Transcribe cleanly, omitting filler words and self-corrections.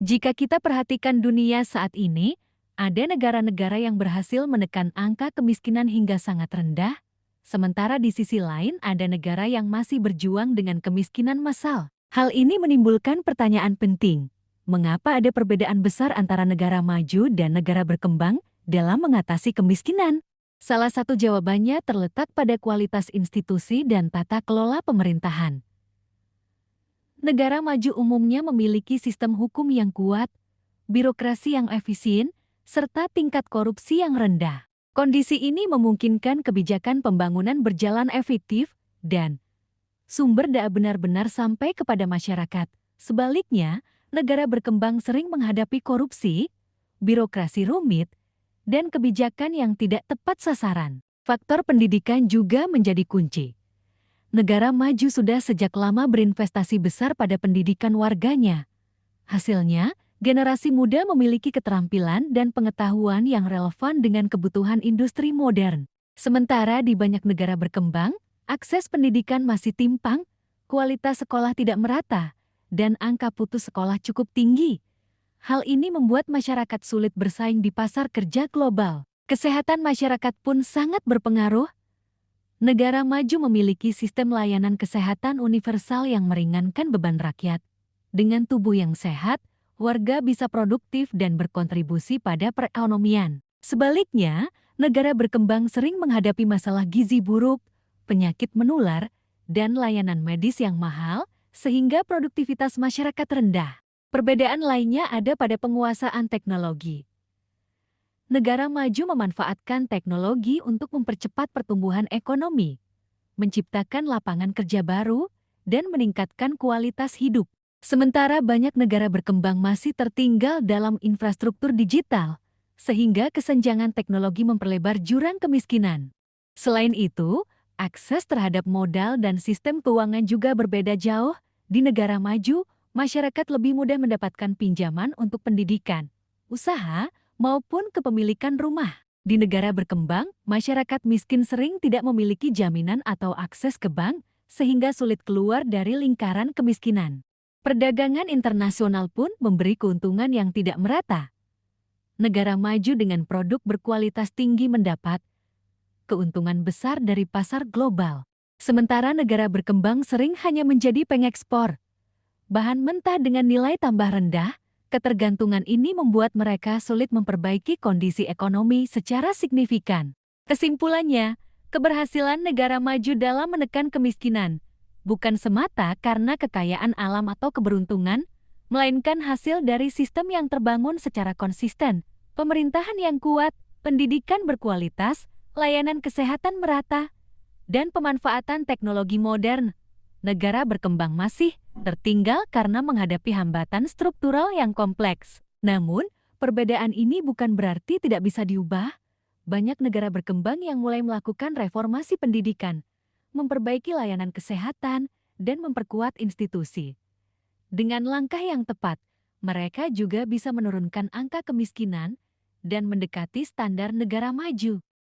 Jika kita perhatikan dunia saat ini, ada negara-negara yang berhasil menekan angka kemiskinan hingga sangat rendah, sementara di sisi lain ada negara yang masih berjuang dengan kemiskinan massal. Hal ini menimbulkan pertanyaan penting. Mengapa ada perbedaan besar antara negara maju dan negara berkembang dalam mengatasi kemiskinan? Salah satu jawabannya terletak pada kualitas institusi dan tata kelola pemerintahan. Negara maju umumnya memiliki sistem hukum yang kuat, birokrasi yang efisien, serta tingkat korupsi yang rendah. Kondisi ini memungkinkan kebijakan pembangunan berjalan efektif dan sumber daya benar-benar sampai kepada masyarakat. Sebaliknya, negara berkembang sering menghadapi korupsi, birokrasi rumit, dan kebijakan yang tidak tepat sasaran. Faktor pendidikan juga menjadi kunci. Negara maju sudah sejak lama berinvestasi besar pada pendidikan warganya. Hasilnya, generasi muda memiliki keterampilan dan pengetahuan yang relevan dengan kebutuhan industri modern. Sementara di banyak negara berkembang, akses pendidikan masih timpang, kualitas sekolah tidak merata, dan angka putus sekolah cukup tinggi. Hal ini membuat masyarakat sulit bersaing di pasar kerja global. Kesehatan masyarakat pun sangat berpengaruh. Negara maju memiliki sistem layanan kesehatan universal yang meringankan beban rakyat. Dengan tubuh yang sehat, warga bisa produktif dan berkontribusi pada perekonomian. Sebaliknya, negara berkembang sering menghadapi masalah gizi buruk, penyakit menular, dan layanan medis yang mahal, sehingga produktivitas masyarakat rendah. Perbedaan lainnya ada pada penguasaan teknologi. Negara maju memanfaatkan teknologi untuk mempercepat pertumbuhan ekonomi, menciptakan lapangan kerja baru, dan meningkatkan kualitas hidup. Sementara banyak negara berkembang masih tertinggal dalam infrastruktur digital, sehingga kesenjangan teknologi memperlebar jurang kemiskinan. Selain itu, akses terhadap modal dan sistem keuangan juga berbeda jauh. Di negara maju, masyarakat lebih mudah mendapatkan pinjaman untuk pendidikan, usaha, maupun kepemilikan rumah. Di negara berkembang, masyarakat miskin sering tidak memiliki jaminan atau akses ke bank, sehingga sulit keluar dari lingkaran kemiskinan. Perdagangan internasional pun memberi keuntungan yang tidak merata. Negara maju dengan produk berkualitas tinggi mendapat keuntungan besar dari pasar global. Sementara negara berkembang sering hanya menjadi pengekspor bahan mentah dengan nilai tambah rendah. Ketergantungan ini membuat mereka sulit memperbaiki kondisi ekonomi secara signifikan. Kesimpulannya, keberhasilan negara maju dalam menekan kemiskinan bukan semata karena kekayaan alam atau keberuntungan, melainkan hasil dari sistem yang terbangun secara konsisten, pemerintahan yang kuat, pendidikan berkualitas, layanan kesehatan merata, dan pemanfaatan teknologi modern. Negara berkembang masih tertinggal karena menghadapi hambatan struktural yang kompleks. Namun, perbedaan ini bukan berarti tidak bisa diubah. Banyak negara berkembang yang mulai melakukan reformasi pendidikan, memperbaiki layanan kesehatan, dan memperkuat institusi. Dengan langkah yang tepat, mereka juga bisa menurunkan angka kemiskinan dan mendekati standar negara maju.